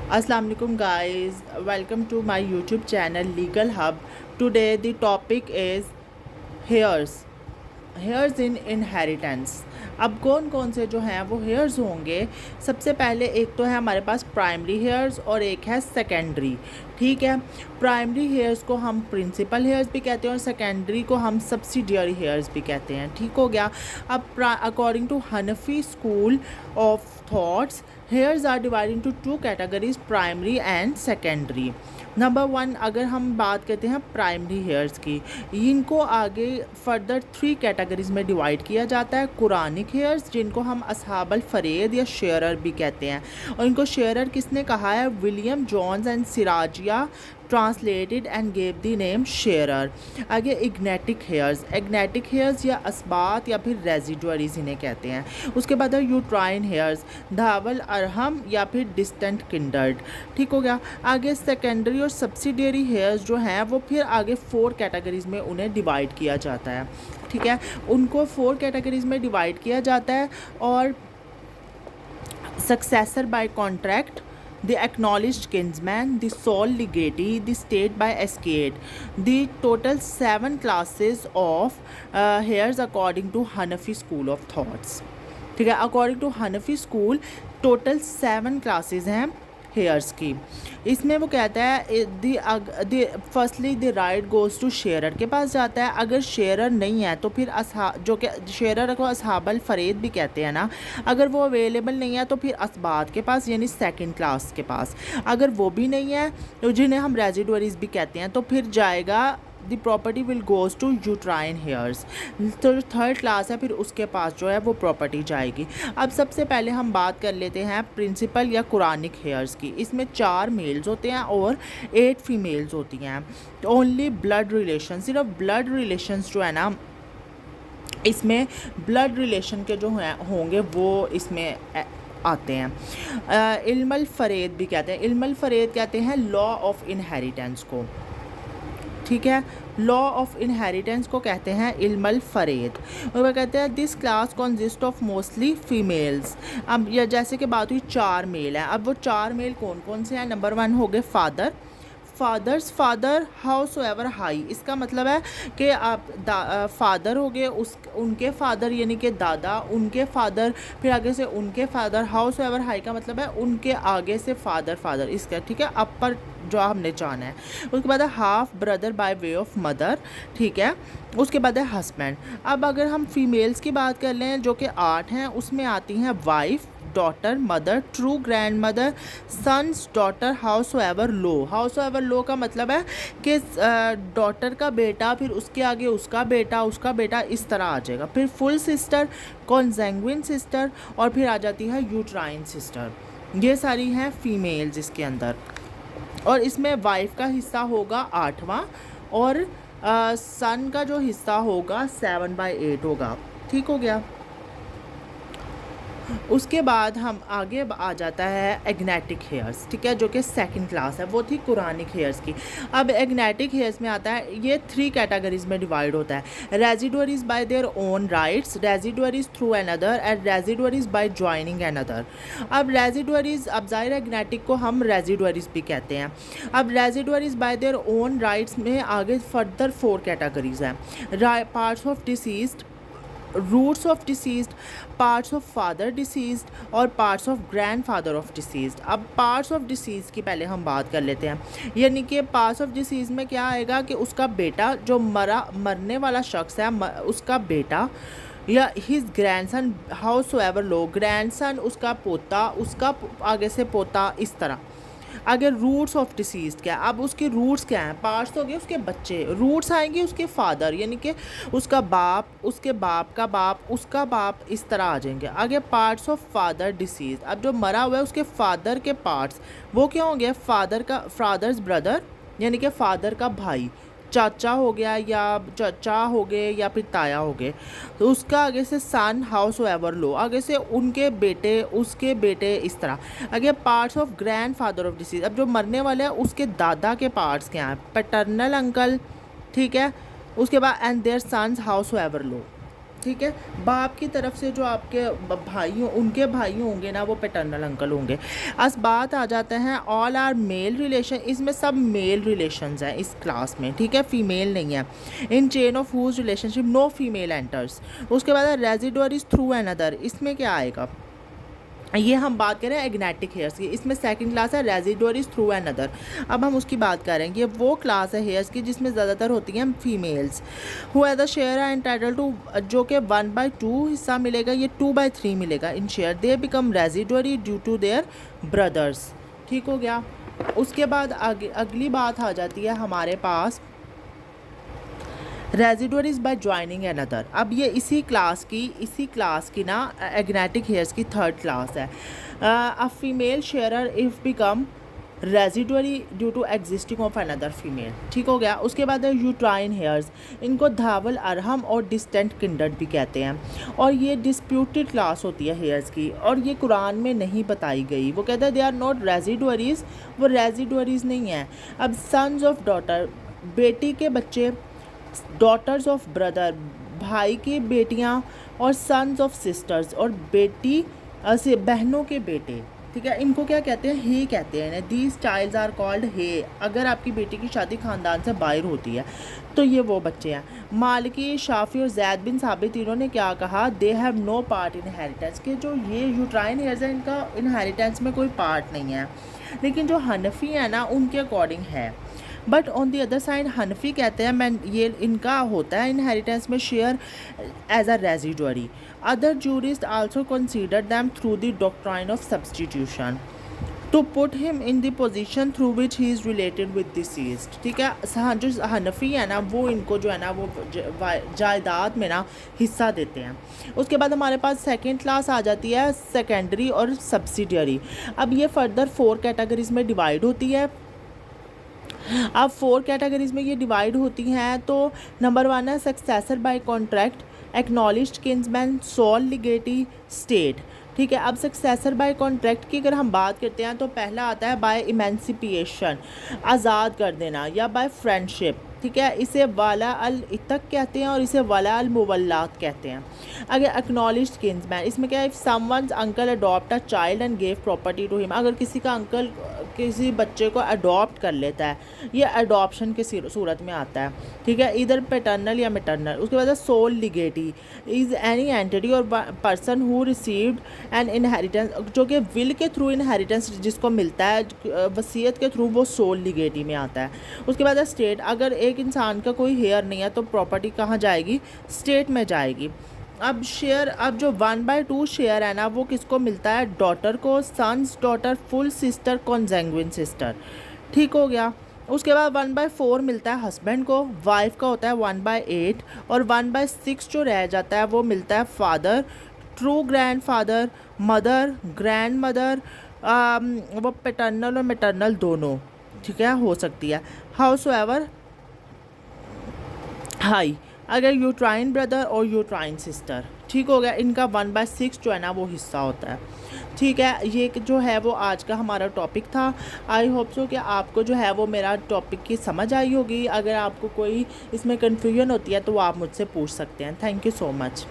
Assalamu alaikum guys, welcome to my YouTube channel Legal Hub. Today the topic is heirs. Hairs in inheritance. अब कौन कौन से जो हैं वो हेयर्स होंगे। सबसे पहले एक तो है हमारे पास प्राइमरी हेयर्स और एक है सेकेंडरी। ठीक है, प्राइमरी हेयर्स को हम प्रिंसिपल हेयर्स भी कहते हैं और सेकेंडरी को हम सब्सिडियरी हेयर्स भी कहते हैं। ठीक हो गया। अब according to Hanafi school of thoughts heirs are divide into two categories, primary and secondary. Number one, अगर हम बात करते हैं प्राइमरी हेयर्स की, इनको आगे फर्दर थ्री कैटेगरीज में डिवाइड किया जाता है। कुरानिक हेयर्स, जिनको हम असहाबल फरेद या शेयरर भी कहते हैं, और इनको शेयरर किसने कहा है? William Jones and Sirajiyyah translated and gave the name sharer. आगे इग्नेटिक हेयर्स, एग्नेटिक हेयर्स या असबात या फिर रेजिडुअरीज इन्हें कहते हैं। उसके बाद है यूट्राइन हेयर्स, धावल अरहम या फिर डिस्टेंट किंडर्ड। ठीक हो गया। आगे सेकेंडरी और सब्सिडियरी हेयर्स जो हैं वो फिर आगे फोर कैटेगरीज में उन्हें डिवाइड किया जाता है। ठीक है, उनको फोर कैटेगरीज में डिवाइड किया जाता है। और successor by contract, the acknowledged kinsman, the sole legatee, the state by estate. The total 7 classes of heirs according to Hanafi school of thoughts. ठीक है, according to Hanafi school total 7 classes हैं heirs की। इसमें वो कहता है firstly the right goes to sharer के पास जाता है। अगर शेयरर नहीं है तो फिर जो कि शेयरर को असहाबल फरेद भी कहते हैं ना, अगर वो अवेलेबल नहीं है तो फिर असबात के पास यानी सेकंड क्लास के पास। अगर वो भी नहीं है तो जिन्हें हम रेजिडुअरीज भी कहते हैं तो फिर जाएगा the property will goes to uterine heirs. तो जो थर्ड क्लास है फिर उसके पास जो है वो प्रॉपर्टी जाएगी। अब सबसे पहले हम बात कर लेते हैं प्रिंसिपल या कुरानिक हेयर्स की। इसमें 4 मेल्स होते हैं और 8 फीमेल्स होती हैं। ओनली ब्लड रिलेशन, सिर्फ ब्लड रिलेशंस जो है ना, इसमें ब्लड रिलेशन के जो हैं होंगे वो इसमें आते हैं। इल्मल फरेद भी कहते हैं। इल्मल फरेद कहते हैं लॉ ऑफ इनहेरिटेंस को। ठीक है, लॉ ऑफ इनहेरिटेंस को कहते हैं इल्मल फरेद। और वह कहते हैं this class consist of mostly females. अब यह जैसे कि बात हुई 4 मेल हैं, अब वो 4 मेल कौन कौन से हैं? नंबर 1 हो गए father, fathers father house ever high. इसका मतलब है कि आप फादर हो गए, उनके फादर यानी कि दादा, उनके फादर, फिर आगे से उनके फादर। हाउस एवर हाई का मतलब है उनके आगे से फादर इसका। ठीक है, अपर जो हमने जाना है। उसके बाद है half brother by way of mother. ठीक है, उसके बाद है हस्बैंड। अब अगर हम फीमेल्स की बात कर लें जो कि 8 हैं, उसमें आती हैं wife, daughter, mother, true grand mother, sons, daughter, how so ever low. How so ever low का मतलब है कि डॉटर का बेटा, फिर उसके आगे उसका बेटा, इस तरह आ जाएगा। फिर फुल सिस्टर, कॉन्जेंगुइन सिस्टर, और फिर आ जाती है यूट्राइन सिस्टर। ये सारी हैं फीमेल्स इसके अंदर। और इसमें वाइफ का हिस्सा होगा 8वां और सन का जो हिस्सा होगा 7/8 होगा। ठीक हो गया। उसके बाद हम आगे आ जाता है एग्नेटिक हेयर्स। ठीक है, जो कि सेकंड क्लास है, वो थी कुरानिक हेयर्स की। अब एग्नेटिक हेयर्स में आता है, ये 3 कैटेगरीज में डिवाइड होता है। Residuaries by their own rights, residuaries through another, and residuaries by joining another. अब रेजिडुअरीज, अब ज़ाहिर एग्नेटिक को हम रेजिडुअरीज भी कहते हैं। अब residuaries by their own rights में आगे फर्दर 4 कैटेगरीज हैं। Parts of deceased, roots of deceased, parts of father deceased, और parts of grandfather of deceased. अब पार्ट्स ऑफ डिसीज़ की पहले हम बात कर लेते हैं। यानी कि पार्ट्स ऑफ डिसीज़ में क्या आएगा कि उसका बेटा, जो मरने वाला शख्स है, उसका बेटा या हिज ग्रैंडसन, हाउस एवर लो, ग्रैंडसन, उसका पोता, उसका आगे से पोता, इस तरह। अगर रूट्स ऑफ डिसीज क्या है, अब उसके रूट्स क्या हैं? पार्ट्स हो गए उसके बच्चे, रूट्स आएंगे उसके फादर यानी कि उसका बाप, उसके बाप का बाप, उसका बाप, इस तरह आ जाएंगे। आगे पार्ट्स ऑफ फादर डिसीज, अब जो मरा हुआ है उसके फादर के पार्ट्स, वो क्या होंगे? फादर्स ब्रदर यानी कि फादर का भाई, चाचा हो गया या चचा हो गए या फिर ताया हो गए। तो उसका आगे से सन, हाउस एवर लो, आगे से उनके बेटे, उसके बेटे, इस तरह। आगे parts of grand father of disease, अब जो मरने वाले हैं उसके दादा के पार्ट्स क्या हैं? Paternal uncle. ठीक है, उसके बाद and their sons, how so ever low. ठीक है। बाप की तरफ से जो आपके भाई उनके भाई होंगे ना वो पैटर्नल अंकल होंगे। आज बात आ जाता है ऑल आर मेल रिलेशन, इसमें सब मेल रिलेशंस हैं इस क्लास में, ठीक है, फीमेल नहीं है। In chain of whose relationship no female enters. उसके बाद रेजिडुअर इज थ्रू अनदर, इसमें क्या आएगा, ये हम बात करें एग्नेटिक हेयर्स की, इसमें सेकंड क्लास है रेजिडुअर इज थ्रू एनदर। अब हम उसकी बात करेंगे, वो क्लास है हेयर्स की जिसमें ज़्यादातर होती हैं females. Who has the share है एंटाइटल टू, जो कि 1/2 हिस्सा मिलेगा, ये 2/3 मिलेगा in share. They become residuary due to their brothers, ठीक हो गया। उसके बाद आगे अगली बात आ जाती है हमारे पास residuary is by joining another. अब ये इसी क्लास की ना एग्नेटिक हेयर्स की थर्ड क्लास है। A female sharer if become residuary due to existing of another female, ठीक हो गया। उसके बाद है यूट्राइन हेयर्स, इनको धावल अरहम और डिस्टेंट किंडर्ड भी कहते हैं, और ये डिस्प्यूटेड क्लास होती है हेयर्स की, और ये कुरान में नहीं बताई गई। वो कहते हैं दे आर नॉट रेजिडुअरीज, वो रेजिडुअरीज नहीं हैं। अब सन्स ऑफ डॉटर, बेटी के बच्चे, डॉटर्स ऑफ ब्रदर, भाई की बेटियां, और सन्स ऑफ सिस्टर्स, और बेटी से बहनों के बेटे, ठीक है, इनको क्या कहते हैं, हे कहते हैं। दीज चाइल्ड्स आर कॉल्ड हे। अगर आपकी बेटी की शादी ख़ानदान से बाहर होती है तो ये वो बच्चे हैं। मालिकी, शाफी और जैद बिन साबित इन्होंने क्या कहा, they have no part in inheritance, के जो ये यूट्राइन हेयर्स हैं इनका इनहेरिटेंस में कोई पार्ट नहीं है। लेकिन जो हनफी है ना उनके अकॉर्डिंग है। But on the other side Hanafi कहते हैं मैं ये इनका होता है इनहेरिटेंस में share as a residuary. Other jurist also consider them through the doctrine of substitution to put him in the position through which he is related with deceased, ठीक है। जो हनफी है ना वो इनको जो है ना वो जायदाद में ना हिस्सा देते हैं। उसके बाद हमारे पास सेकेंड क्लास आ जाती है सेकेंडरी और सब्सिडियरी। अब ये फर्दर 4 कैटेगरीज में डिवाइड होती है। अब 4 कैटेगरीज में ये डिवाइड होती हैं। तो नंबर 1 है successor by contract, acknowledged kinsman, sole legatee, state, ठीक है। अब सक्सेसर बाय कॉन्ट्रैक्ट की अगर हम बात करते हैं तो पहला आता है बाय इमेंसिपिएशन, आज़ाद कर देना, या बाय फ्रेंडशिप, ठीक है, इसे वाला अल इतक कहते हैं और इसे वाला अल मुवल्लात कहते हैं। अगर एक्नॉलेज्ड किन्समैन, इसमें क्या है, if someone's uncle adopt a child and gave property to him, अगर किसी का अंकल किसी बच्चे को अडॉप्ट कर लेता है, ये अडॉप्शन की सूरत में आता है, ठीक है, इधर पैटर्नल या मैटरनल। उसके बाद सोल लिगेटी इज़ एनी एंटिटी और person who received an inheritance, जो कि विल के थ्रू इनहेरिटेंस जिसको मिलता है वसीयत के थ्रू, वो सोल लिगेटी में आता है। उसके बाद है स्टेट, अगर एक इंसान का कोई हेयर नहीं है तो प्रॉपर्टी कहाँ जाएगी, स्टेट में जाएगी। अब शेयर, अब जो 1/2 शेयर है ना वो किसको मिलता है, डॉटर को, sons daughter, full sister, consanguine sister, ठीक हो गया। उसके बाद 1/4 मिलता है हस्बैंड को, वाइफ का होता है 1/8, और 1/6 जो रह जाता है वो मिलता है father, true grand father, mother, grand mother, वो पैटर्नल और मैटरनल दोनों, ठीक है, हो सकती है। हाउसएवर हाई, अगर यूट्राइन ब्रदर और यूट्राइन सिस्टर, ठीक हो गया, इनका 1/6 जो है ना वो हिस्सा होता है, ठीक है। ये जो है वो आज का हमारा टॉपिक था। आई होप सो कि आपको जो है वो मेरा टॉपिक की समझ आई होगी। अगर आपको कोई इसमें कन्फ्यूजन होती है तो आप मुझसे पूछ सकते हैं। Thank you so much.